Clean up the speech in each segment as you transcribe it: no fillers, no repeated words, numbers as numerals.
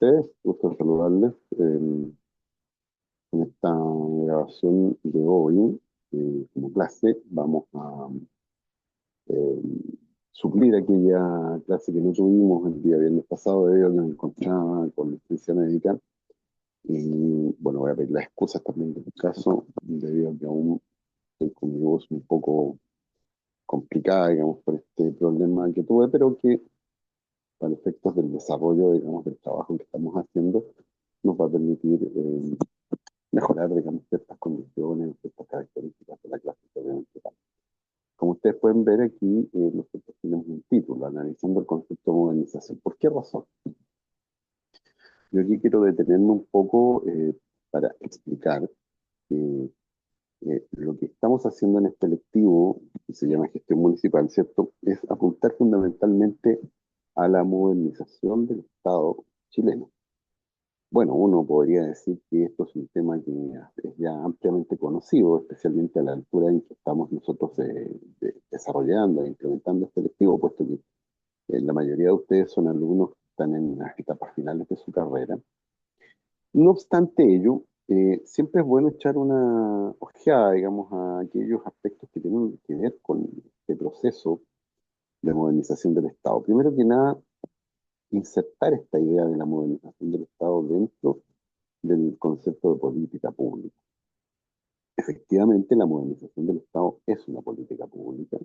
ustedes? Gusto en saludarles. En esta grabación de hoy, como clase, vamos a eh, suplir aquella clase que no tuvimos el día viernes pasado debido a que me encontraba con licencia médica. Y bueno, voy a pedir las excusas también de mi caso, debido a que aún estoy con mi voz un poco complicada, digamos, por este problema que tuve, pero que para efectos del desarrollo, digamos, del trabajo que estamos haciendo, nos va a permitir mejorar, digamos, ciertas condiciones, ciertas características de la clase obviamente. Como ustedes pueden ver aquí, nosotros tenemos un título, analizando el concepto de modernización. ¿Por qué razón? Yo aquí quiero detenerme un poco para explicar que lo que estamos haciendo en este lectivo, que se llama gestión municipal, ¿cierto? Es apuntar fundamentalmente a la modernización del Estado chileno. Bueno, uno podría decir que esto es un tema que es ya ampliamente conocido, especialmente a la altura en que estamos nosotros desarrollando e implementando este lectivo, puesto que la mayoría de ustedes son alumnos que están en las etapas finales de su carrera. No obstante ello, siempre es bueno echar una ojeada, digamos, a aquellos aspectos que tienen que ver con este proceso de modernización del Estado. Primero que nada, insertar esta idea de la modernización del Estado dentro del concepto de política pública. Efectivamente, la modernización del Estado es una política pública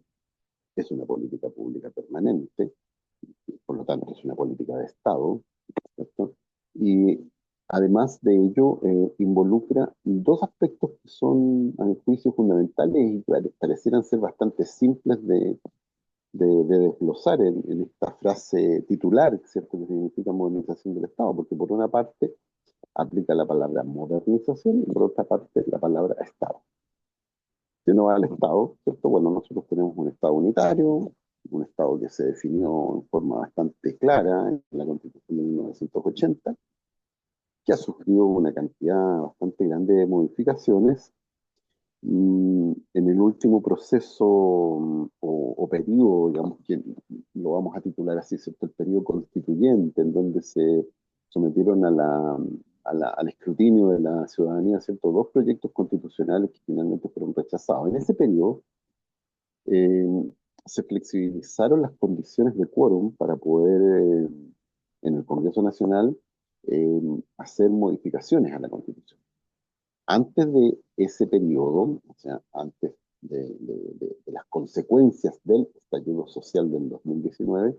permanente, por lo tanto es una política de Estado, ¿cierto? Y además de ello, involucra dos aspectos que son, a mi juicio, fundamentales y que parecieran ser bastante simples de desglosar en esta frase titular, ¿cierto? Que significa modernización del Estado, porque por una parte aplica la palabra modernización y por otra parte la palabra Estado. Si uno va al Estado, ¿cierto? Bueno, nosotros tenemos un Estado unitario, un Estado que se definió en forma bastante clara en la Constitución de 1980, que ha sufrido una cantidad bastante grande de modificaciones. En el último proceso o periodo, digamos que lo vamos a titular así, ¿cierto? El periodo constituyente, en donde se sometieron al escrutinio de la ciudadanía, ¿cierto? Dos proyectos constitucionales que finalmente fueron rechazados. En ese periodo eh, se flexibilizaron las condiciones de quórum para poder, en el Congreso Nacional, eh, hacer modificaciones a la Constitución. Antes de ese periodo, o sea, antes de las consecuencias del estallido social del 2019,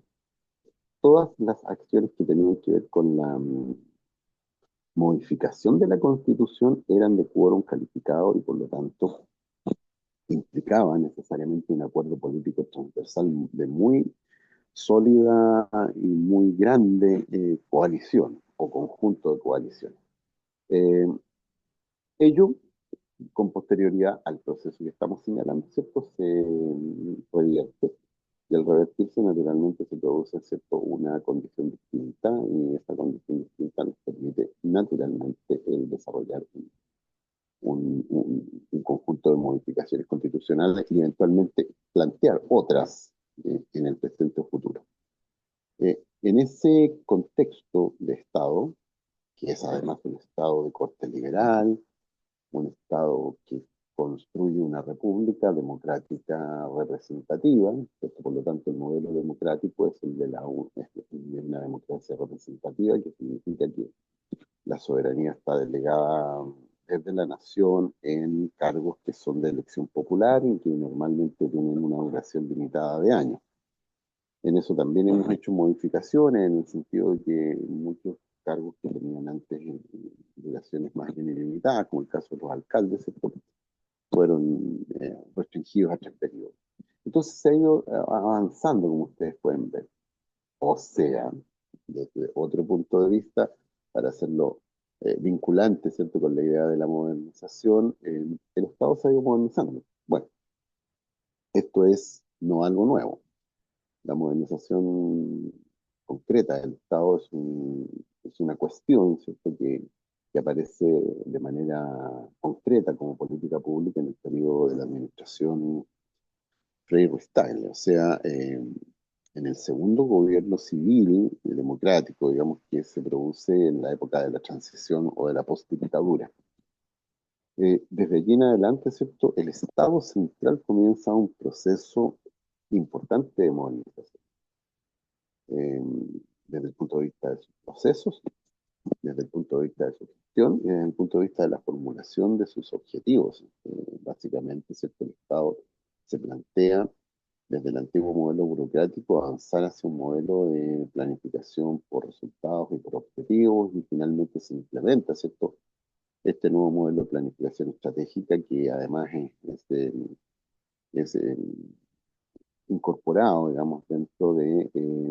todas las acciones que tenían que ver con la modificación de la Constitución eran de quórum calificado y por lo tanto implicaba necesariamente un acuerdo político transversal de muy sólida y muy grande coalición o conjunto de coaliciones. Eh, Ello, con posterioridad al proceso que estamos señalando, ¿cierto? Se revierte y al revertirse naturalmente se produce, ¿cierto?, una condición distinta y esa condición distinta nos permite naturalmente el desarrollar un conjunto de modificaciones constitucionales y eventualmente plantear otras en el presente o futuro. En ese contexto de Estado, que es además un Estado de corte liberal, un Estado que construye una república democrática representativa, ¿cierto? Por lo tanto el modelo democrático es el de una democracia representativa, que significa que la soberanía está delegada desde la nación en cargos que son de elección popular y que normalmente tienen una duración limitada de años. En eso también hemos hecho modificaciones en el sentido de que muchos cargos que tenían antes duraciones más bien ilimitadas, como el caso de los alcaldes, ¿cierto?, fueron restringidos a 3 periodos. Entonces se ha ido avanzando, como ustedes pueden ver. O sea, desde otro punto de vista, para hacerlo vinculante, ¿cierto?, con la idea de la modernización, el Estado se ha ido modernizando. Bueno, esto es no algo nuevo. La modernización concreta del Estado es una cuestión, ¿cierto?, que aparece de manera concreta como política pública en el periodo de la administración Frei Ruiz Tagle. O sea, En el segundo gobierno civil democrático, digamos, que se produce en la época de la transición o de la postdictadura. Desde allí en adelante, ¿cierto? El Estado central comienza un proceso importante de modernización, eh, desde el punto de vista de sus procesos, desde el punto de vista de su gestión y desde el punto de vista de la formulación de sus objetivos. Básicamente, ¿cierto? El Estado se plantea desde el antiguo modelo burocrático avanzar hacia un modelo de planificación por resultados y por objetivos y finalmente se implementa, ¿cierto? Este nuevo modelo de planificación estratégica que además es incorporado, digamos, dentro de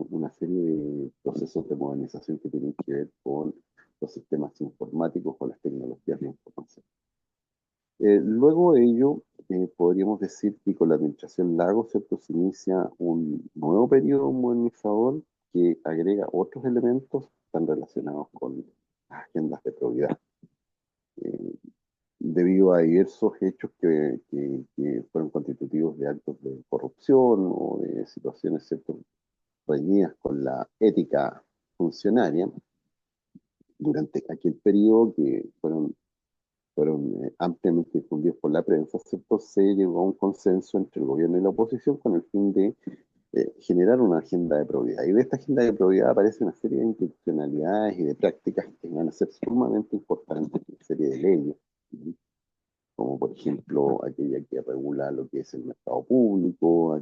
una serie de procesos de modernización que tienen que ver con los sistemas informáticos o las tecnologías de información. Luego de ello, podríamos decir que con la administración Lagos, ¿cierto? Se inicia un nuevo periodo modernizador que agrega otros elementos que están relacionados con las agendas de probidad. Eh, Debido a diversos hechos que fueron constitutivos de actos de corrupción o de situaciones, ¿cierto? Reñidas con la ética funcionaria, durante aquel periodo que fueron ampliamente difundidos por la prensa, ¿cierto? Se llegó a un consenso entre el gobierno y la oposición con el fin de generar una agenda de probidad. Y de esta agenda de probidad aparece una serie de institucionalidades y de prácticas que van a ser sumamente importantes, una serie de leyes, ¿sí? Como por ejemplo aquella que regula lo que es el mercado público,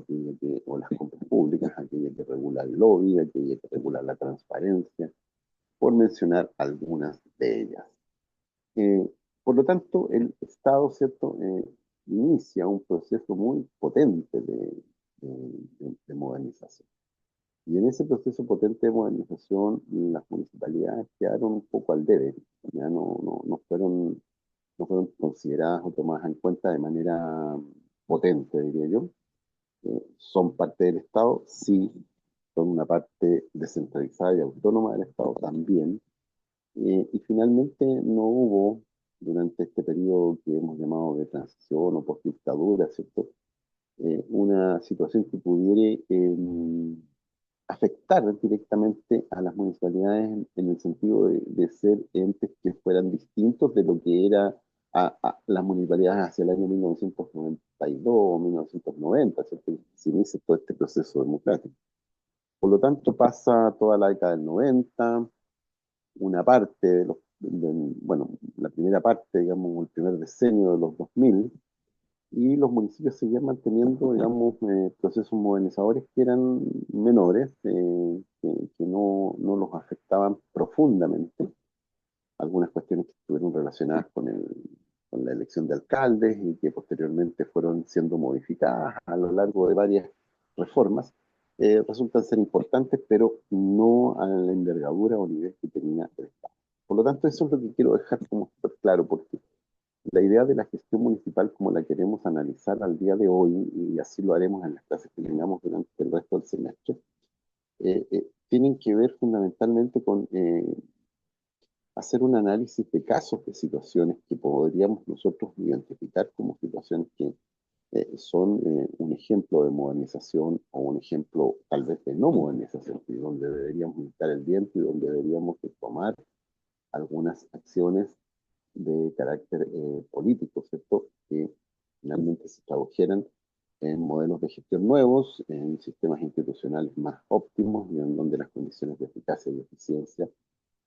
o las compras públicas, aquella que regula el lobby, aquella que regula la transparencia, por mencionar algunas de ellas. Eh, por lo tanto, el Estado, ¿cierto?, inicia un proceso muy potente de modernización. Y en ese proceso potente de modernización, las municipalidades quedaron un poco al debe, ya no fueron consideradas o tomadas en cuenta de manera potente, diría yo. ¿Son parte del Estado? Sí. ¿Son una parte descentralizada y autónoma del Estado? También. Y finalmente no hubo, durante este periodo que hemos llamado de transición o postdictadura, ¿cierto? Una situación que pudiera afectar directamente a las municipalidades en el sentido de ser entes que fueran distintos de lo que era las municipalidades hacia el año 1992 o 1990, ¿cierto? Se inicia todo este proceso democrático. Por lo tanto, pasa toda la década del 90, una parte bueno, la primera parte, digamos, el primer decenio de los 2000, y los municipios seguían manteniendo, digamos, procesos modernizadores que eran menores, que no los afectaban profundamente. Algunas cuestiones que estuvieron relacionadas con la elección de alcaldes y que posteriormente fueron siendo modificadas a lo largo de varias reformas, resultan ser importantes, pero no a la envergadura o nivel que tenía el Estado. Por lo tanto, eso es lo que quiero dejar como súper claro, porque la idea de la gestión municipal como la queremos analizar al día de hoy, y así lo haremos en las clases que tengamos durante el resto del semestre, tienen que ver fundamentalmente con hacer un análisis de casos, de situaciones que podríamos nosotros identificar como situaciones que son un ejemplo de modernización o un ejemplo tal vez de no modernización, y donde deberíamos estar el diente y donde deberíamos de tomar algunas acciones de carácter político, ¿cierto? Que finalmente se tradujeran en modelos de gestión nuevos, en sistemas institucionales más óptimos y en donde las condiciones de eficacia y eficiencia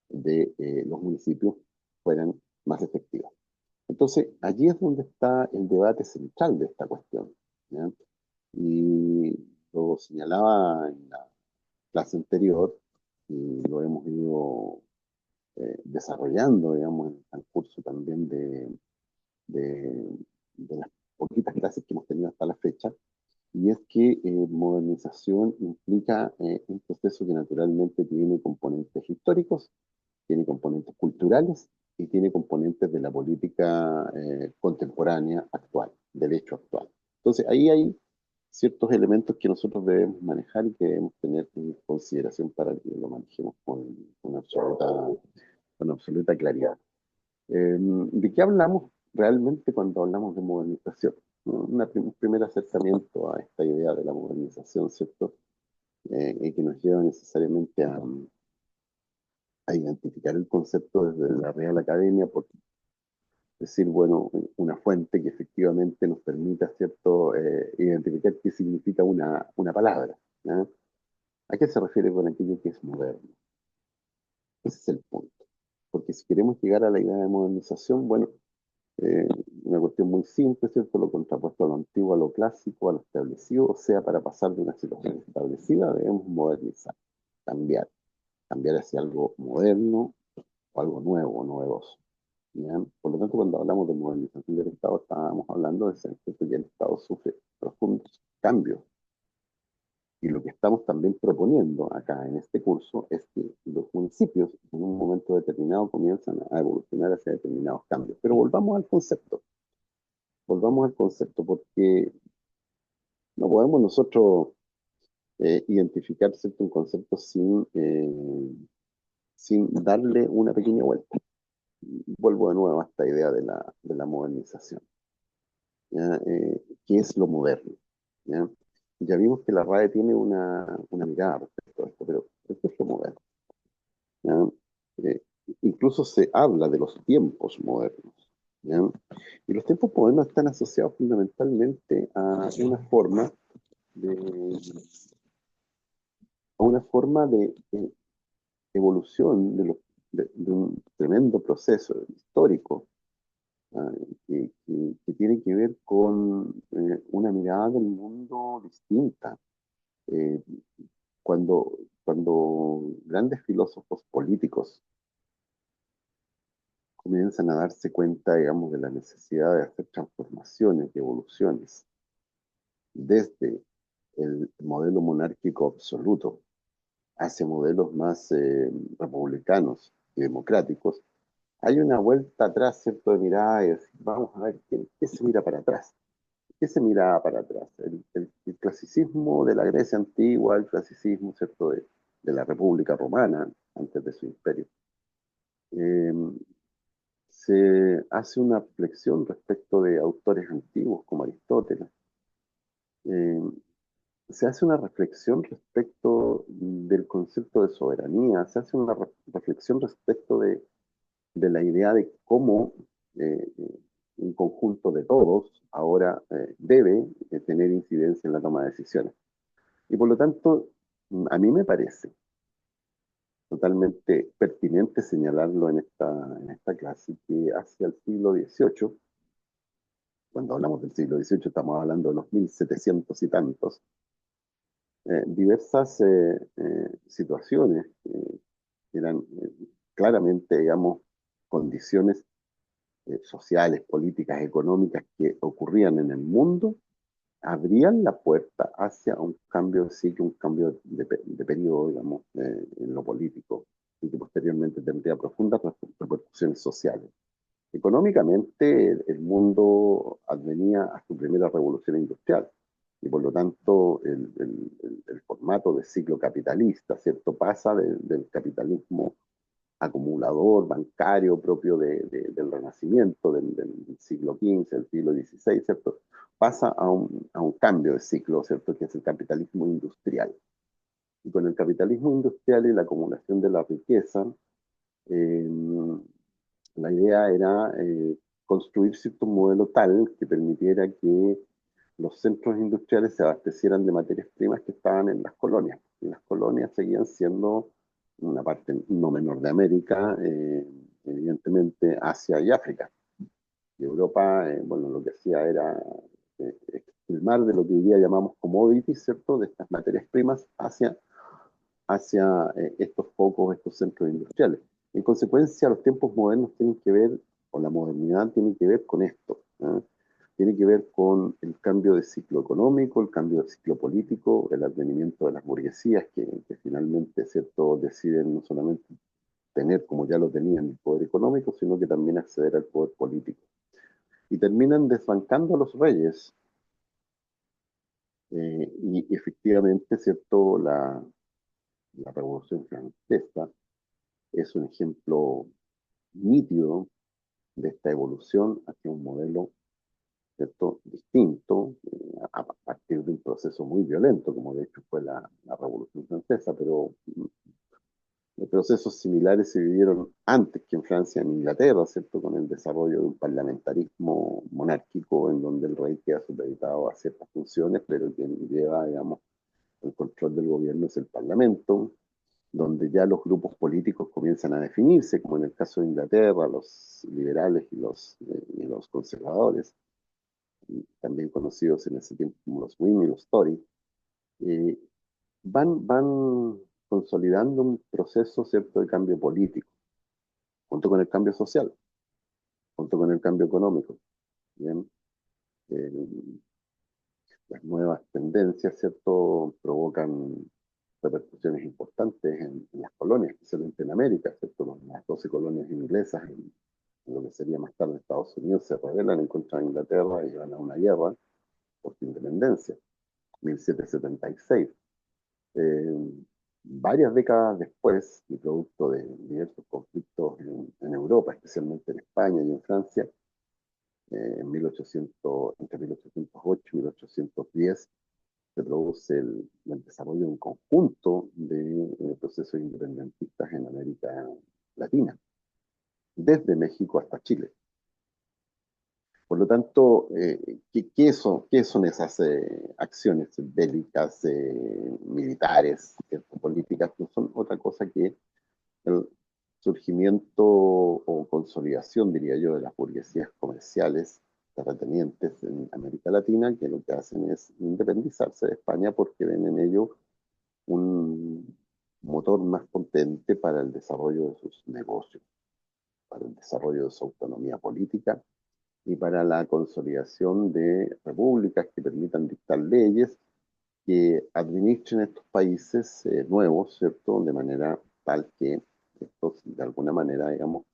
de los municipios fueran más efectivas. Entonces, allí es donde está el debate central de esta cuestión, ¿ya? Y lo señalaba en la clase anterior y lo hemos ido desarrollando, digamos, en el transcurso también de, de las poquitas clases que hemos tenido hasta la fecha, y es que modernización implica un proceso que naturalmente tiene componentes históricos, tiene componentes culturales y tiene componentes de la política contemporánea actual, del hecho actual. Entonces, ahí hay ciertos elementos que nosotros debemos manejar y que debemos tener en consideración para que lo manejemos con absoluta claridad. ¿De qué hablamos realmente cuando hablamos de modernización? ¿No? Un primer acercamiento a esta idea de la modernización, ¿cierto? y que nos lleva necesariamente a identificar el concepto desde la Real Academia, por decir, bueno, una fuente que efectivamente nos permita, ¿cierto?, identificar qué significa una palabra, ¿ya? ¿A qué se refiere con aquello que es moderno? Ese es el punto. Porque si queremos llegar a la idea de modernización, bueno, eh, una cuestión muy simple, ¿cierto? Lo contrapuesto a lo antiguo, a lo clásico, a lo establecido, o sea, para pasar de una situación establecida debemos modernizar, cambiar, cambiar hacia algo moderno o algo nuevo, novedoso. ¿Ya? Por lo tanto, cuando hablamos de modernización del Estado, estábamos hablando de ser, ¿cierto?, que el Estado sufre profundos cambios. Y lo que estamos también proponiendo acá en este curso es que los municipios en un momento determinado comienzan a evolucionar hacia determinados cambios. Pero volvamos al concepto, porque no podemos nosotros identificar, ¿cierto?, un concepto sin darle una pequeña vuelta. Vuelvo de nuevo a esta idea de la modernización. ¿Ya? ¿Qué es lo moderno? ¿Ya? Ya vimos que la RAE tiene una mirada respecto a esto, pero ¿qué es lo moderno? ¿Ya? Eh, Incluso se habla de los tiempos modernos. ¿Ya? Y los tiempos modernos están asociados fundamentalmente de, a una forma de evolución de un tremendo proceso histórico, ¿ah? Que tiene que ver con una mirada del mundo distinta. Eh, cuando grandes filósofos políticos comienzan a darse cuenta, digamos, de la necesidad de hacer transformaciones y evoluciones desde el modelo monárquico absoluto hacia modelos más republicanos y democráticos, hay una vuelta atrás, ¿cierto?, de mirada y decir, vamos a ver qué se mira para atrás. ¿Qué se mira para atrás? El clasicismo de la Grecia antigua, el clasicismo, ¿cierto?, de la República Romana, antes de su imperio. Eh, Se hace una reflexión respecto de autores antiguos como Aristóteles. Eh, Se hace una reflexión respecto del concepto de soberanía, se hace una reflexión respecto de la idea de cómo un conjunto de todos ahora debe tener incidencia en la toma de decisiones. Y por lo tanto, a mí me parece totalmente pertinente señalarlo en esta clase que hacia el siglo XVIII, cuando hablamos del siglo XVIII estamos hablando de los 1700 y tantos, diversas situaciones eran claramente, digamos, condiciones sociales, políticas, económicas que ocurrían en el mundo, abrían la puerta hacia un cambio de ciclo, un cambio de periodo, digamos, en lo político, y que posteriormente tendría profundas repercusiones sociales. Económicamente, el mundo advenía a su primera revolución industrial y por lo tanto el formato de ciclo capitalista, ¿cierto?, pasa del capitalismo acumulador, bancario propio del Renacimiento, del siglo XV, del siglo XVI, ¿cierto? Pasa a un cambio de ciclo, ¿cierto?, que es el capitalismo industrial. Y con el capitalismo industrial y la acumulación de la riqueza, eh, la idea era construir cierto modelo tal que permitiera que los centros industriales se abastecieran de materias primas que estaban en las colonias. Y las colonias seguían siendo una parte no menor de América, evidentemente Asia y África. Y Europa, bueno, lo que hacía era expulmar de lo que hoy día llamamos commodities, ¿cierto?, de estas materias primas hacia estos focos, estos centros industriales. En consecuencia, los tiempos modernos tienen que ver, o la modernidad tiene que ver con esto, ¿eh? Tiene que ver con el cambio de ciclo económico, el cambio de ciclo político, el advenimiento de las burguesías que finalmente, ¿cierto?, deciden no solamente tener, como ya lo tenían, el poder económico, sino que también acceder al poder político. Y terminan desbancando a los reyes. Y efectivamente, ¿cierto?, la Revolución Francesa es un ejemplo nítido de esta evolución hacia un modelo ¿cierto? Distinto, a partir de un proceso muy violento, como de hecho fue la Revolución Francesa, pero procesos similares se vivieron antes que en Francia, en Inglaterra, ¿cierto? Con el desarrollo de un parlamentarismo monárquico en donde el rey queda supeditado a ciertas funciones, pero quien lleva, digamos, el control del gobierno es el parlamento, donde ya los grupos políticos comienzan a definirse, como en el caso de Inglaterra, los liberales y los conservadores, también conocidos en ese tiempo como los Whig y los Tory, eh, van consolidando un proceso, ¿cierto?, de cambio político, junto con el cambio social, junto con el cambio económico. ¿Bien? Eh, las nuevas tendencias, ¿cierto?, provocan repercusiones importantes en las colonias, especialmente en América, ¿cierto? Las 12 colonias inglesas en lo que sería más tarde Estados Unidos se rebelan en contra de Inglaterra y van a una guerra por su independencia, 1776. Eh, varias décadas después, y producto de diversos conflictos en Europa, especialmente en España y en Francia, en 1800, entre 1808 y 1810, se produce el desarrollo de un conjunto de procesos independentistas en América Latina, desde México hasta Chile. Por lo tanto, ¿qué son esas acciones bélicas, militares, políticas? No son otra cosa que el surgimiento o consolidación, diría yo, de las burguesías comerciales terratenientes en América Latina, que lo que hacen es independizarse de España porque ven en ello un motor más potente para el desarrollo de sus negocios, para el desarrollo de su autonomía política y para la consolidación de repúblicas que permitan dictar leyes que administren estos países nuevos, ¿cierto? De manera tal que estos, de alguna manera, digamos,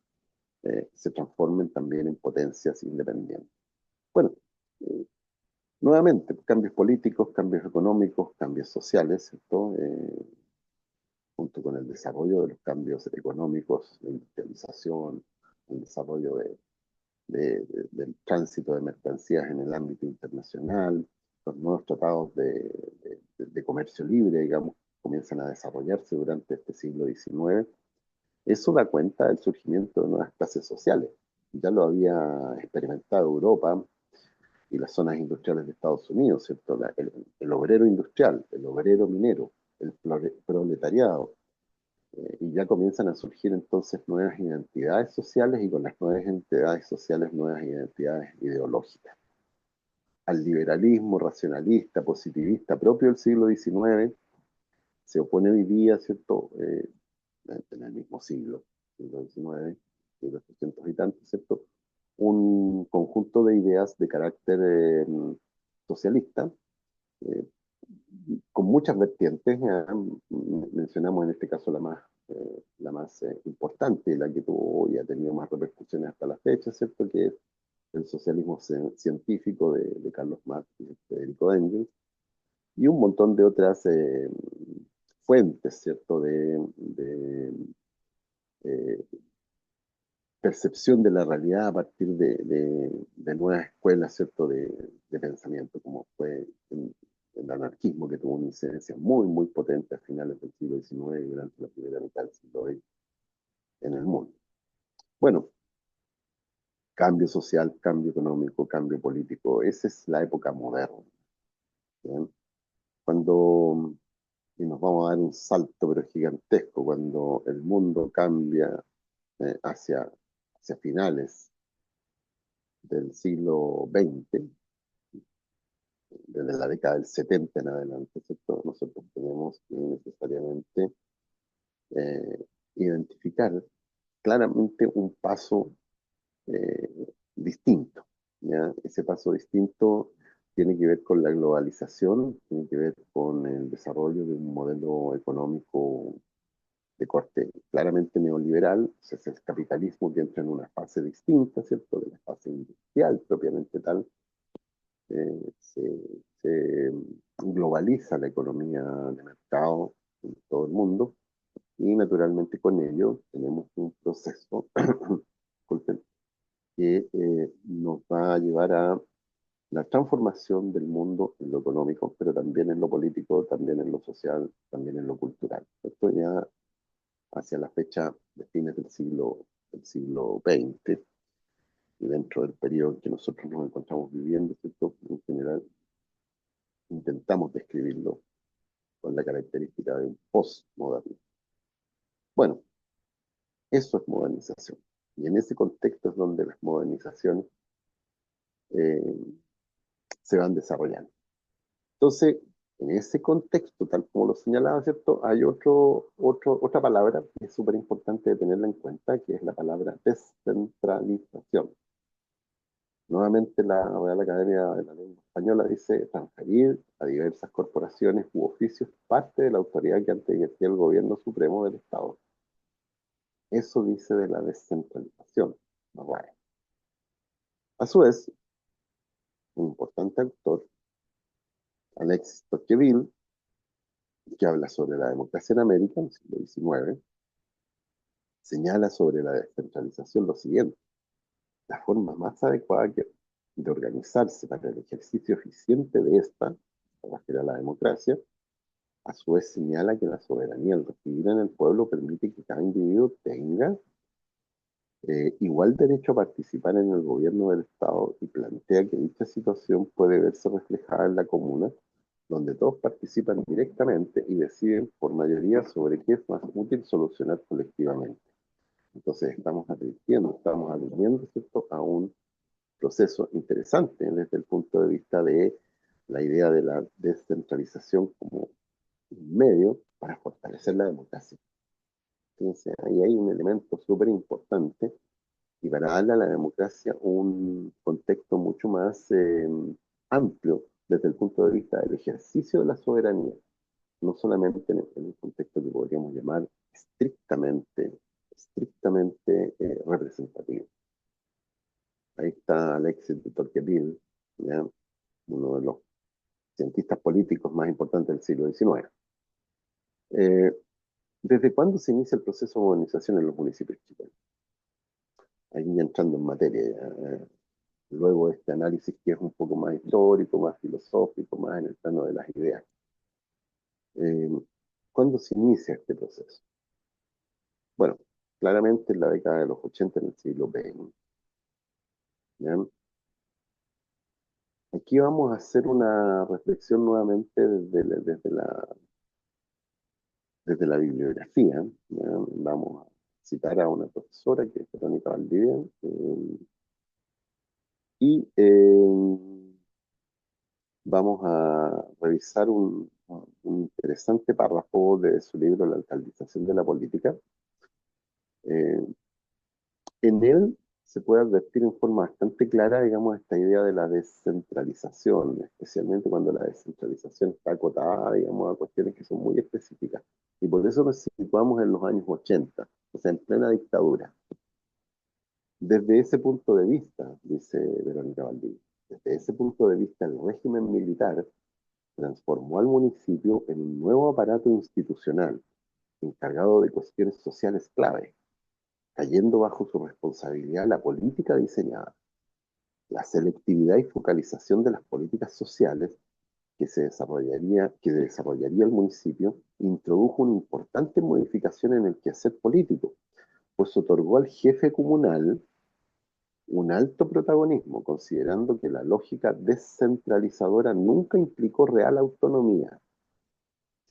se transformen también en potencias independientes. Bueno, eh, nuevamente, cambios políticos, cambios económicos, cambios sociales, ¿cierto? Junto con el desarrollo de los cambios económicos, la industrialización, el desarrollo del tránsito de mercancías en el ámbito internacional, los nuevos tratados de comercio libre, digamos, comienzan a desarrollarse durante este siglo XIX. Eso da cuenta del surgimiento de nuevas clases sociales. Ya lo había experimentado Europa y las zonas industriales de Estados Unidos, ¿cierto? El obrero industrial, el obrero minero, el proletariado, y ya comienzan a surgir entonces nuevas identidades sociales y con las nuevas identidades sociales nuevas identidades ideológicas. Al liberalismo racionalista, positivista propio del siglo XIX se opone hoy día, ¿cierto? En el mismo siglo XIX, 1800 y tantos, ¿cierto? Un conjunto de ideas de carácter socialista, eh, con muchas vertientes. Mencionamos en este caso la más importante, la que tuvo y ha tenido más repercusiones hasta la fecha, ¿cierto? Que es el socialismo científico de Carlos Marx y Federico Engels, y un montón de otras fuentes, ¿cierto? Eh, percepción de la realidad a partir de nuevas escuelas, ¿cierto? De pensamiento, como fue el anarquismo, que tuvo una incidencia muy, muy potente a finales del siglo XIX y durante la primera mitad del siglo XX en el mundo. Bueno, cambio social, cambio económico, cambio político, esa es la época moderna. ¿Bien? Cuando, y nos vamos a dar un salto, pero gigantesco, cuando el mundo cambia hacia finales del siglo XX, desde la década del 70 en adelante, ¿cierto? Nosotros tenemos que necesariamente eh, identificar claramente un paso distinto, ¿ya? Ese paso distinto tiene que ver con la globalización, tiene que ver con el desarrollo de un modelo económico de corte claramente neoliberal, o sea, es el capitalismo que entra en una fase distinta, ¿cierto? De la fase industrial propiamente tal, se globaliza la economía de mercado en todo el mundo y naturalmente con ello tenemos un proceso disculpen, que nos va a llevar a la transformación del mundo en lo económico, pero también en lo político, también en lo social, también en lo cultural. Esto ya hacia la fecha de fines del siglo XX, y dentro del periodo en que nosotros nos encontramos viviendo, ¿cierto? En general, intentamos describirlo con la característica de un postmoderno. Bueno, eso es modernización. Y en ese contexto es donde las modernizaciones eh, se van desarrollando. Entonces, en ese contexto, tal como lo señalaba, ¿cierto? Hay otra palabra que es súper importante de tenerla en cuenta, que es la palabra descentralización. Nuevamente, la Real Academia de la Lengua Española dice transferir a diversas corporaciones u oficios parte de la autoridad que antes ejercía el gobierno supremo del Estado. Eso dice de la descentralización, la RAE. A su vez, un importante autor, Alexis Tocqueville, que habla sobre la democracia en América en el siglo XIX, señala sobre la descentralización lo siguiente: la forma más adecuada de organizarse para el ejercicio eficiente de esta, se refiere a la democracia, a su vez señala que la soberanía al residir en el pueblo permite que cada individuo tenga igual derecho a participar en el gobierno del Estado, y plantea que dicha situación puede verse reflejada en la comuna, donde todos participan directamente y deciden por mayoría sobre qué es más útil solucionar colectivamente. Entonces estamos aludiendo, ¿cierto?, a un proceso interesante desde el punto de vista de la idea de la descentralización como un medio para fortalecer la democracia. Fíjense, ahí hay un elemento súper importante, y para darle a la democracia un contexto mucho más amplio desde el punto de vista del ejercicio de la soberanía, no solamente en un contexto que podríamos llamar estrictamente representativo. Ahí está Alexis de Tocqueville, ¿ya?, uno de los cientistas políticos más importantes del siglo XIX. Eh, ¿Desde cuándo se inicia el proceso de modernización en los municipios chilenos? Ahí entrando en materia ya, luego de este análisis que es un poco más histórico, más filosófico, más en el plano de las ideas. Eh, ¿Cuándo se inicia este proceso? Bueno, claramente en la década de los 80 en el siglo XX. ¿Ya? Aquí vamos a hacer una reflexión nuevamente desde la bibliografía. ¿Ya? Vamos a citar a una profesora que es Verónica Valdivia, y vamos a revisar un interesante párrafo de su libro La alcaldización de la política. Eh, en él se puede advertir en forma bastante clara, digamos, esta idea de la descentralización, especialmente cuando la descentralización está acotada, digamos, a cuestiones que son muy específicas. Y por eso nos situamos en los años 80, o sea, en plena dictadura. Desde ese punto de vista, dice Verónica Valdivia, desde ese punto de vista, el régimen militar transformó al municipio en un nuevo aparato institucional encargado de cuestiones sociales clave, cayendo bajo su responsabilidad la política diseñada, la selectividad y focalización de las políticas sociales que desarrollaría el municipio, introdujo una importante modificación en el quehacer político, pues otorgó al jefe comunal un alto protagonismo, considerando que la lógica descentralizadora nunca implicó real autonomía,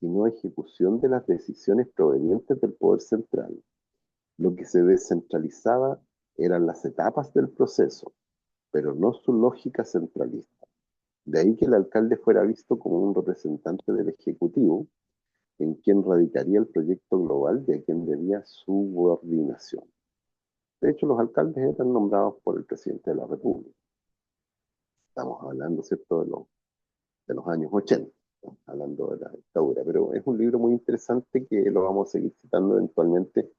sino ejecución de las decisiones provenientes del poder central. Lo que se descentralizaba eran las etapas del proceso, pero no su lógica centralista. De ahí que el alcalde fuera visto como un representante del Ejecutivo, en quien radicaría el proyecto global de quien debía subordinación. De hecho, los alcaldes eran nombrados por el presidente de la República. Estamos hablando, ¿cierto?, de los años 80, estamos hablando de la dictadura, pero es un libro muy interesante que lo vamos a seguir citando eventualmente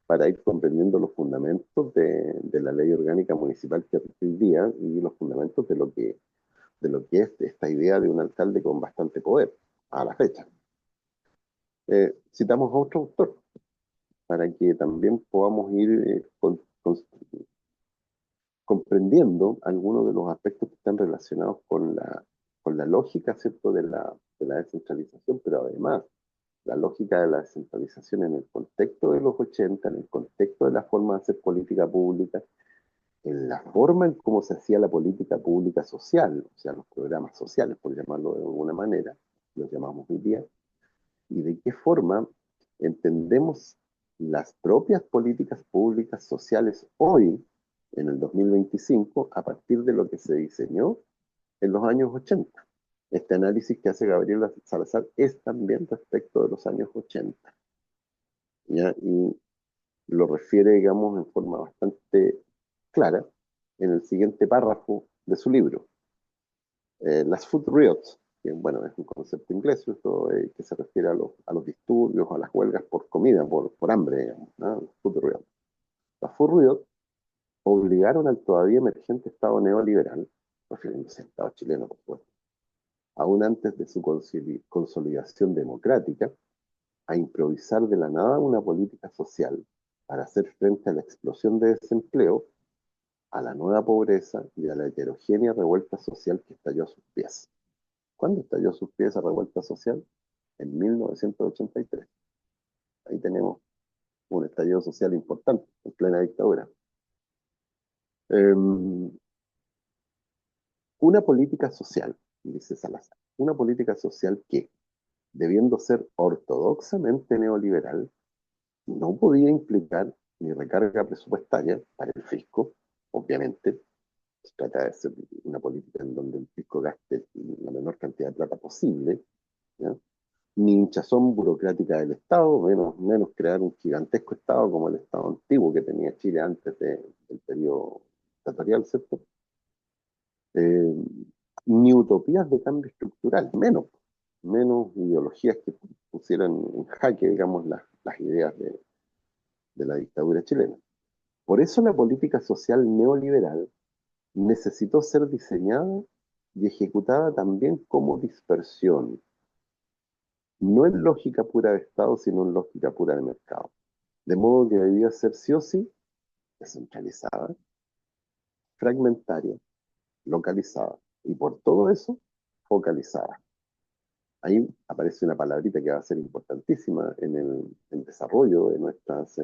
para ir comprendiendo los fundamentos de la ley orgánica municipal que rige hoy día, y los fundamentos de lo que es esta idea de un alcalde con bastante poder a la fecha. Citamos a otro autor para que también podamos ir comprendiendo algunos de los aspectos que están relacionados con la lógica, ¿cierto?, de la descentralización, pero además la lógica de la descentralización en el contexto de los 80, en el contexto de la forma de hacer política pública, en la forma en cómo se hacía la política pública social, o sea, los programas sociales, por llamarlo de alguna manera, los llamamos hoy día, y de qué forma entendemos las propias políticas públicas sociales hoy, en el 2025, a partir de lo que se diseñó en los años 80. Este análisis que hace Gabriela Salazar es también respecto de los años 80, ¿ya? Y lo refiere, digamos, en forma bastante clara en el siguiente párrafo de su libro. Las food riots, que bueno, es un concepto inglés, esto, que se refiere a los disturbios, a las huelgas por comida, por hambre, digamos, ¿no? Food riots. Las food riots obligaron al todavía emergente Estado neoliberal, refiriéndose al Estado chileno, por supuesto, aún antes de su consolidación democrática, a improvisar de la nada una política social para hacer frente a la explosión de desempleo, a la nueva pobreza y a la heterogénea revuelta social que estalló a sus pies. ¿Cuándo estalló a sus pies esa revuelta social? En 1983. Ahí tenemos un estallido social importante, en plena dictadura. Una política social, dice Salazar, una política social que, debiendo ser ortodoxamente neoliberal, no podía implicar ni recarga presupuestaria para el fisco, obviamente. Se trata de ser una política en donde el fisco gaste la menor cantidad de plata posible, ¿ya? Ni hinchazón burocrática del Estado, menos crear un gigantesco Estado como el Estado antiguo que tenía Chile antes del periodo dictatorial, ¿cierto? Eh, Ni utopías de cambio estructural, menos ideologías que pusieran en jaque, digamos, las ideas de la dictadura chilena. Por eso la política social neoliberal necesitó ser diseñada y ejecutada también como dispersión, no en lógica pura de Estado, sino en lógica pura de mercado. De modo que debía ser sí o sí descentralizada, fragmentaria, localizada y por todo eso focalizada. Ahí aparece una palabrita que va a ser importantísima en el desarrollo de nuestras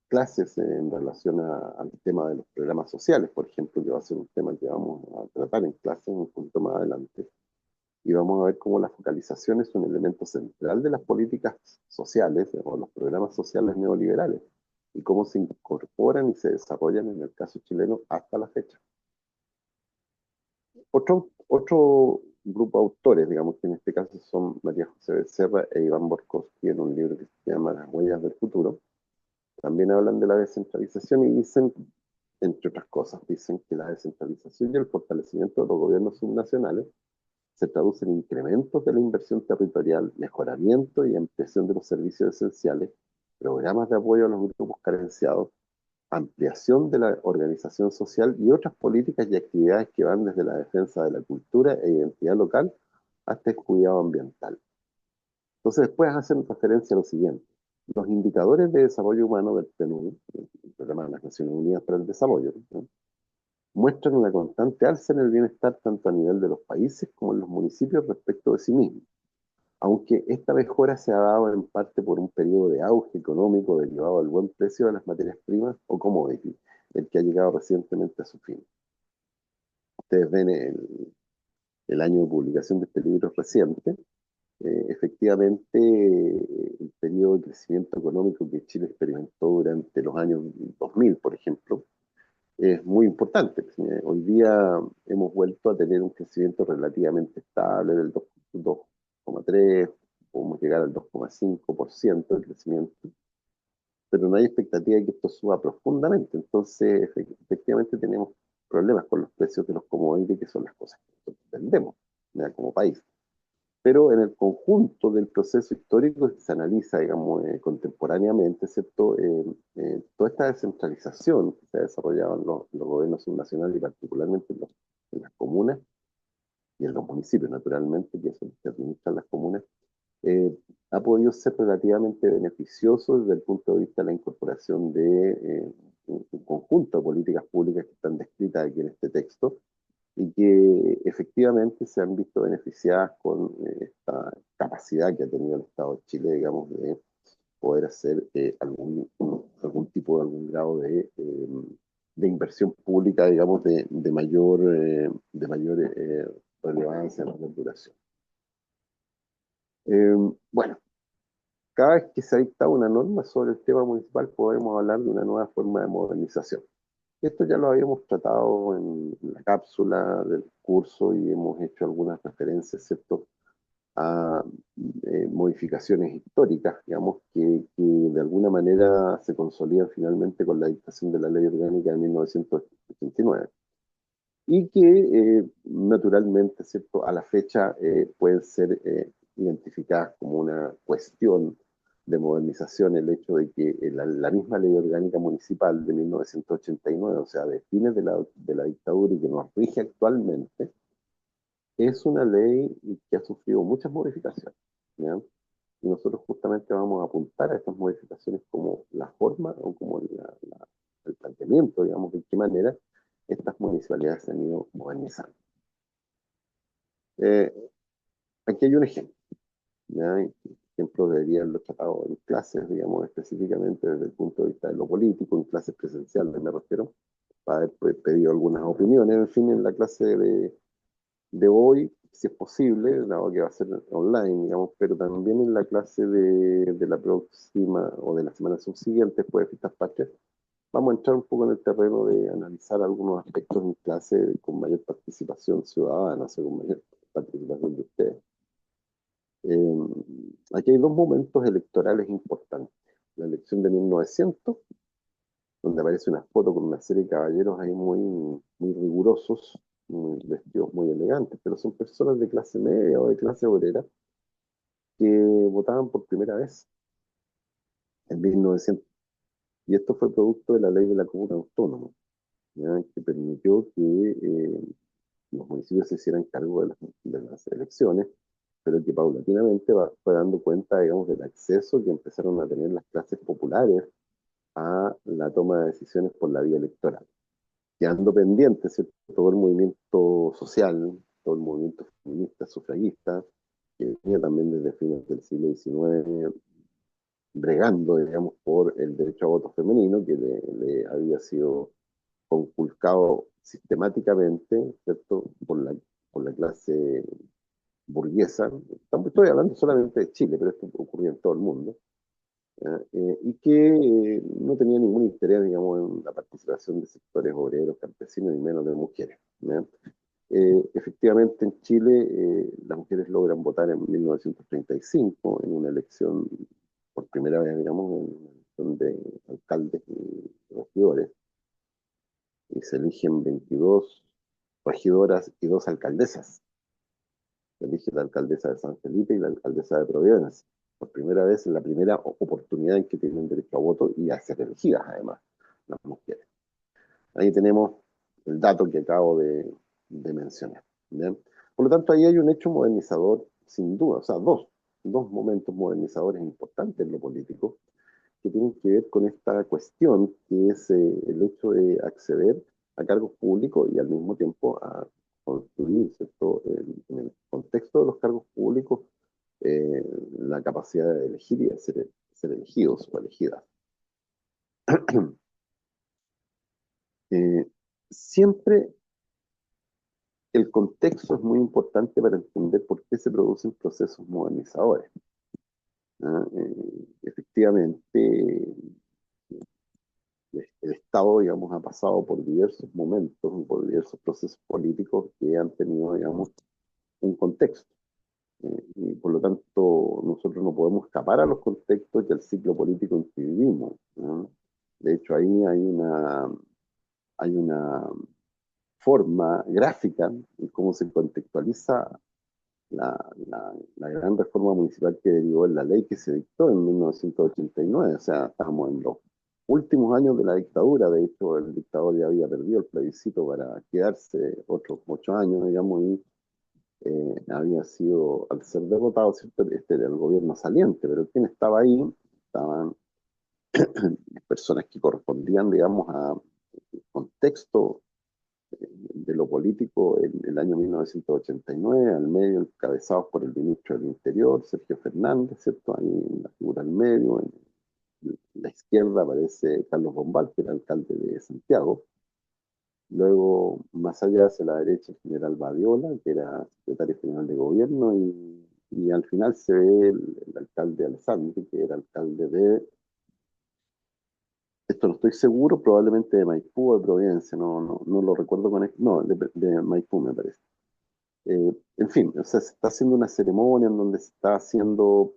clases en relación al tema de los programas sociales, por ejemplo, que va a ser un tema que vamos a tratar en clase un poquito más adelante. Y vamos a ver cómo la focalización es un elemento central de las políticas sociales o los programas sociales neoliberales y cómo se incorporan y se desarrollan en el caso chileno hasta la fecha. Otro grupo de autores, digamos que en este caso son María José Becerra e Iván Borkowski en un libro que se llama Las huellas del futuro, también hablan de la descentralización y dicen, entre otras cosas, dicen que la descentralización y el fortalecimiento de los gobiernos subnacionales se traduce en incrementos de la inversión territorial, mejoramiento y ampliación de los servicios esenciales, programas de apoyo a los grupos carenciados, ampliación de la organización social y otras políticas y actividades que van desde la defensa de la cultura e identidad local hasta el cuidado ambiental. Entonces después hacen referencia a lo siguiente. Los indicadores de desarrollo humano del PNUD, el Programa de las Naciones Unidas para el Desarrollo, ¿no?, muestran una constante alza en el bienestar tanto a nivel de los países como en los municipios respecto de sí mismos, aunque esta mejora se ha dado en parte por un periodo de auge económico derivado del buen precio de las materias primas o commodities, el que ha llegado recientemente a su fin. Ustedes ven el año de publicación de este libro reciente, efectivamente el periodo de crecimiento económico que Chile experimentó durante los años 2000, por ejemplo, es muy importante. Hoy día hemos vuelto a tener un crecimiento relativamente estable del 2,3, podemos llegar al 2,5% de crecimiento, pero no hay expectativa de que esto suba profundamente. Entonces, efectivamente tenemos problemas con los precios de los commodities, que son las cosas que nosotros vendemos, ¿ya?, como país. Pero en el conjunto del proceso histórico que se analiza, digamos, contemporáneamente, ¿cierto? Toda esta descentralización que se ha desarrollado en los gobiernos subnacionales y particularmente en las comunas y en los municipios, naturalmente, que son los que administran las comunas, ha podido ser relativamente beneficioso desde el punto de vista de la incorporación de un conjunto de políticas públicas que están descritas aquí en este texto y que efectivamente se han visto beneficiadas con esta capacidad que ha tenido el Estado de Chile, digamos, de poder hacer algún tipo de algún grado de inversión pública, digamos, de mayor relevancia, mayor duración. Bueno, cada vez que se dicta una norma sobre el tema municipal podemos hablar de una nueva forma de modernización. Esto ya lo habíamos tratado en la cápsula del curso y hemos hecho algunas referencias, ¿cierto?, a modificaciones históricas, digamos, que de alguna manera se consolidan finalmente con la dictación de la Ley Orgánica de 1989 y que naturalmente, ¿cierto?, a la fecha pueden ser identificadas como una cuestión de modernización el hecho de que la misma Ley Orgánica Municipal de 1989, o sea, de fines de la dictadura y que nos rige actualmente, es una ley que ha sufrido muchas modificaciones, ¿ya? Y nosotros justamente vamos a apuntar a estas modificaciones como la forma o como el planteamiento, digamos, de qué manera estas municipalidades se han ido modernizando. Eh, Aquí hay un ejemplo, ¿ya? El ejemplo debería haberlo tratado en clases, digamos, específicamente desde el punto de vista de lo político, en clases presenciales me refiero, para haber pedido algunas opiniones, en fin, en la clase de hoy, si es posible, dado que va a ser online, digamos, pero también en la clase de la próxima o de la semana subsiguiente, después de Fiestas Patrias, vamos a entrar un poco en el terreno de analizar algunos aspectos en clase con mayor participación ciudadana, o sea, con mayor participación de ustedes. Aquí hay dos momentos electorales importantes. La elección de 1900, donde aparece una foto con una serie de caballeros ahí muy rigurosos, vestidos muy elegantes, pero son personas de clase media o de clase obrera que votaban por primera vez en 1900. Y esto fue producto de la ley de la comuna autónoma, ¿ya?, que permitió que los municipios se hicieran cargo de las elecciones, pero que paulatinamente fue dando cuenta, digamos, del acceso que empezaron a tener las clases populares a la toma de decisiones por la vía electoral, quedando pendiente, ¿cierto?, todo el movimiento social, todo el movimiento feminista, sufragista, que venía también desde fines del siglo XIX, bregando, digamos, por el derecho a voto femenino, que le había sido conculcado sistemáticamente, ¿cierto?, por la clase burguesa. Estoy hablando solamente de Chile, pero esto ocurría en todo el mundo, y que no tenía ningún interés, digamos, en la participación de sectores obreros, campesinos y menos de mujeres, ¿ya? Efectivamente, en Chile las mujeres logran votar en 1935 en una elección, por primera vez, digamos, en una elección de alcaldes y regidores, y se eligen 22 regidoras y dos alcaldesas. Se elige la alcaldesa de San Felipe y la alcaldesa de Providencia. Por primera vez, en la primera oportunidad en que tienen derecho a voto y a ser elegidas, además, las mujeres. Ahí tenemos el dato que acabo de mencionar, ¿bien? Por lo tanto, ahí hay un hecho modernizador, sin duda, o sea, dos momentos modernizadores importantes en lo político, que tienen que ver con esta cuestión, que es el hecho de acceder a cargos públicos y al mismo tiempo a construir, ¿cierto?, en el contexto de los cargos públicos, eh, la capacidad de elegir y de ser elegidos o elegidas. Siempre el contexto es muy importante para entender por qué se producen procesos modernizadores, ¿ah? Efectivamente, el Estado, digamos, ha pasado por diversos momentos, por diversos procesos políticos que han tenido, digamos, un contexto. Y por lo tanto, nosotros no podemos escapar a los contextos y al ciclo político en que vivimos, ¿no? De hecho, ahí hay una forma gráfica en cómo se contextualiza la gran reforma municipal que derivó en la ley que se dictó en 1989. O sea, estamos en los últimos años de la dictadura. De hecho, el dictador ya había perdido el plebiscito para quedarse otros 8 años, digamos, y había sido, al ser derrotado, ¿cierto? Este era el gobierno saliente, pero quien estaba ahí estaban personas que correspondían, digamos, a contexto de lo político en el año 1989, al medio, encabezados por el ministro del Interior, Sergio Fernández, ¿cierto? Ahí en la figura al medio, en la izquierda aparece Carlos Bombal, que era alcalde de Santiago. Luego, más allá, hacia la derecha, el general Badiola, que era secretario general de gobierno, y al final se ve el alcalde Alessandri, que era alcalde de, esto no estoy seguro, probablemente de Maipú o de Providencia, no lo recuerdo con no, de Maipú me parece. En fin, o sea, se está haciendo una ceremonia en donde se está haciendo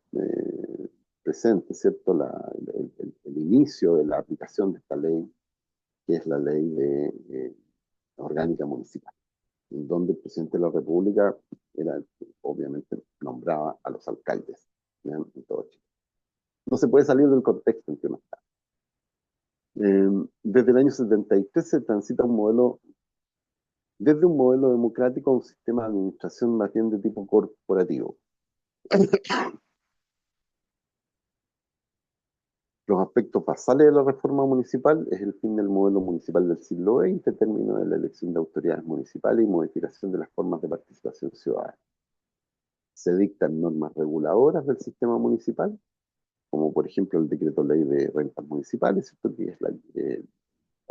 presente, ¿cierto?, el inicio de la aplicación de esta ley, que es la ley de orgánica municipal, en donde el presidente de la República era, obviamente, nombraba a los alcaldes, ¿ya?, en todo Chile. No se puede salir del contexto en que uno está. Desde el año 73 se transita un modelo, desde un modelo democrático a un sistema de administración más bien de tipo corporativo. Los aspectos basales de la reforma municipal es el fin del modelo municipal del siglo XX, término de la elección de autoridades municipales y modificación de las formas de participación ciudadana. Se dictan normas reguladoras del sistema municipal, como por ejemplo el decreto ley de rentas municipales, ¿cierto?, que es la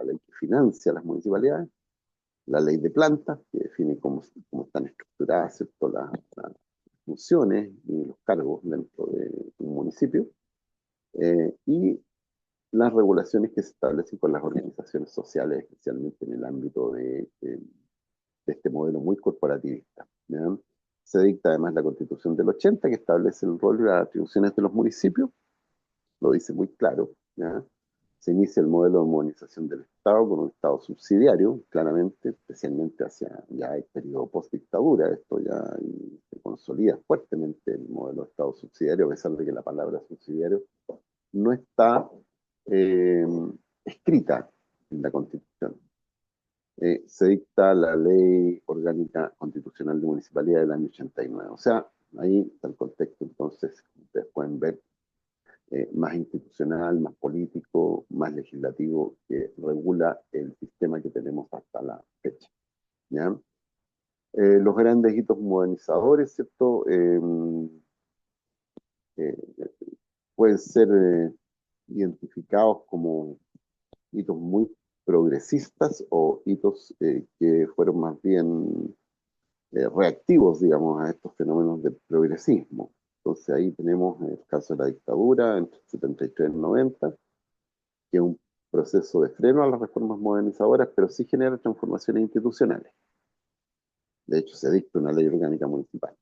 ley que financia las municipalidades, la ley de plantas, que define cómo están estructuradas, ¿cierto?, las funciones y los cargos dentro de un municipio, y las regulaciones que se establecen con las organizaciones sociales, especialmente en el ámbito de este modelo muy corporativista, ¿ya? Se dicta además la Constitución del 80, que establece el rol y las atribuciones de los municipios, lo dice muy claro, ¿ya? Se inicia el modelo de modernización del Estado con un Estado subsidiario, claramente, especialmente hacia ya el periodo post-dictadura. Esto ya se consolida fuertemente el modelo de Estado subsidiario, a pesar de que la palabra subsidiario no está eh, escrita en la Constitución. Se dicta la Ley Orgánica Constitucional de Municipalidad del año 89. O sea, ahí está el contexto, entonces, como ustedes pueden ver, más institucional, más político, más legislativo, que regula el sistema que tenemos hasta la fecha, ¿ya? Los grandes hitos modernizadores, ¿cierto? Eh, pueden ser identificados como hitos muy progresistas o hitos que fueron más bien reactivos, digamos, a estos fenómenos del progresismo. Entonces ahí tenemos el caso de la dictadura entre el 73 y el 90, que es un proceso de freno a las reformas modernizadoras, pero sí genera transformaciones institucionales. De hecho, se dicta una ley orgánica municipal.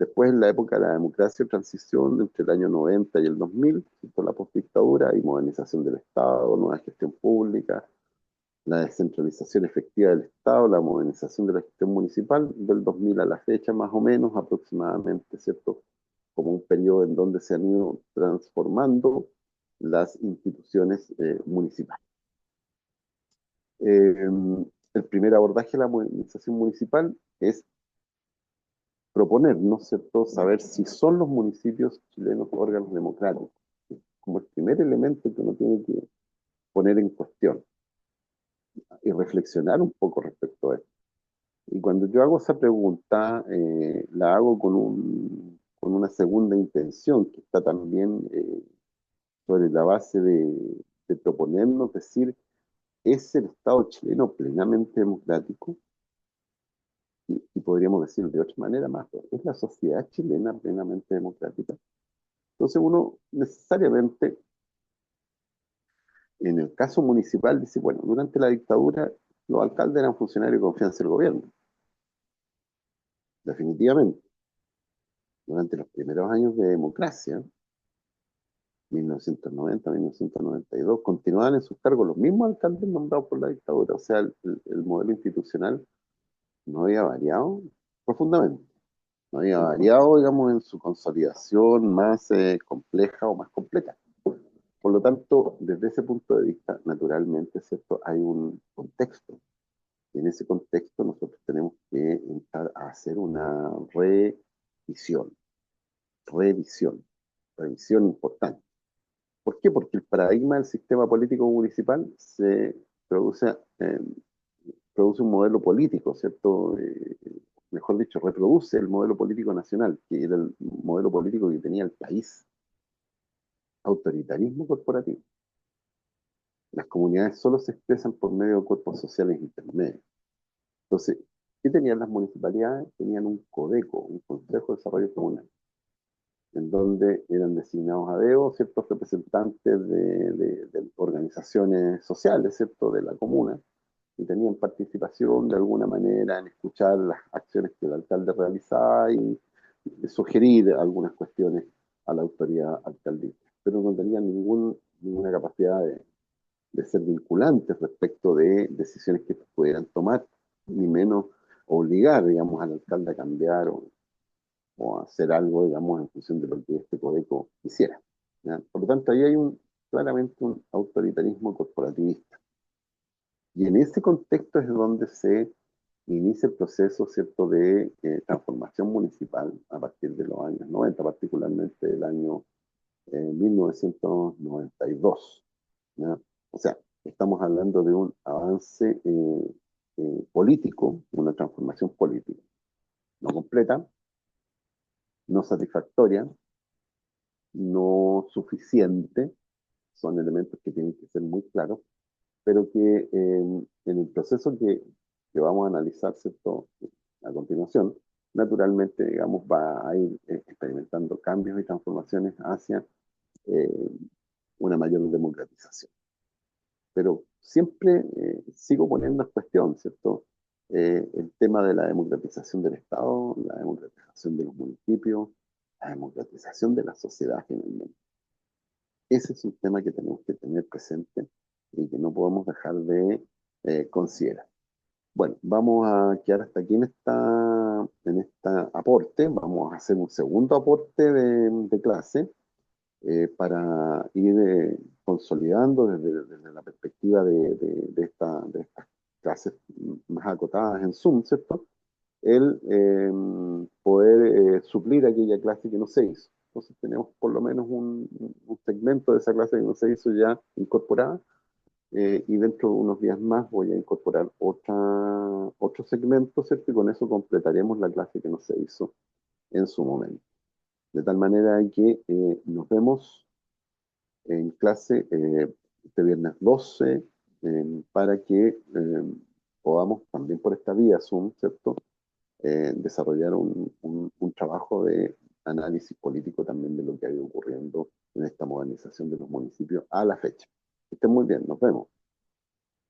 Después, en la época de la democracia y transición, entre el año 90 y el 2000, por la postdictadura y modernización del Estado, nueva gestión pública, la descentralización efectiva del Estado, la modernización de la gestión municipal, del 2000 a la fecha, más o menos, aproximadamente, ¿cierto?, como un periodo en donde se han ido transformando las instituciones municipales. Eh, el primer abordaje de la modernización municipal es proponernos, ¿cierto?, saber si son los municipios chilenos órganos democráticos, como el primer elemento que uno tiene que poner en cuestión y reflexionar un poco respecto a esto. Y cuando yo hago esa pregunta, la hago con una segunda intención que está también sobre la base de proponernos decir, ¿es el Estado chileno plenamente democrático? Y podríamos decir de otra manera más, ¿es la sociedad chilena plenamente democrática? Entonces uno necesariamente, en el caso municipal, dice, bueno, durante la dictadura los alcaldes eran funcionarios de confianza del gobierno, definitivamente. Durante los primeros años de democracia, 1990, 1992, continuaban en sus cargos los mismos alcaldes nombrados por la dictadura. O sea, el modelo institucional no había variado profundamente. No había variado, digamos, en su consolidación más compleja o más completa. Por lo tanto, desde ese punto de vista, naturalmente, ¿cierto?, hay un contexto Y en ese contexto nosotros tenemos que entrar a hacer una revisión, revisión, revisión importante. ¿Por qué? Porque el paradigma del sistema político municipal se produce, eh, produce un modelo político, ¿cierto? Mejor dicho, reproduce el modelo político nacional, que era el modelo político que tenía el país, autoritarismo corporativo. Las comunidades solo se expresan por medio de cuerpos sociales intermedios. Entonces, ¿qué tenían las municipalidades? Tenían un CODECO, un Consejo de Desarrollo Comunal, en donde eran designados a dedo ciertos representantes de organizaciones sociales, ¿cierto?, de la comuna, y tenían participación de alguna manera en escuchar las acciones que el alcalde realizaba y sugerir algunas cuestiones a la autoridad alcaldista, pero no tenían ninguna capacidad de ser vinculantes respecto de decisiones que pudieran tomar, ni menos obligar, digamos, al alcalde a cambiar o a hacer algo, digamos, en función de lo que este Codeco quisiera. ¿Ya? Por lo tanto, ahí hay claramente un autoritarismo corporativista. Y en ese contexto es donde se inicia el proceso, ¿cierto?, de transformación municipal a partir de los años 90, particularmente del año 1992. ¿Ya? O sea, estamos hablando de un avance político, una transformación política, no completa, no satisfactoria, no suficiente, son elementos que tienen que ser muy claros, pero que en el proceso que vamos a analizar, ¿cierto?, a continuación, naturalmente, digamos, va a ir experimentando cambios y transformaciones hacia eh, una mayor democratización. Pero siempre sigo poniendo en cuestión, ¿cierto? El tema de la democratización del Estado, la democratización de los municipios, la democratización de la sociedad finalmente. Ese es un tema que tenemos que tener presente y que no podemos dejar de considerar. Bueno, vamos a quedar hasta aquí en esta aporte. Vamos a hacer un segundo aporte de clase para ir consolidando desde la perspectiva de estas clases más acotadas en Zoom, ¿cierto? El poder suplir aquella clase que no se hizo. Entonces tenemos por lo menos un segmento de esa clase que no se hizo ya incorporada y dentro de unos días más voy a incorporar otro segmento, ¿cierto? Y con eso completaremos la clase que no se hizo en su momento. De tal manera que nos vemos en clase este viernes 12 para que podamos también por esta vía Zoom, ¿cierto? Desarrollar un trabajo de análisis político también de lo que ha ido ocurriendo en esta modernización de los municipios a la fecha. Que estén muy bien, nos vemos.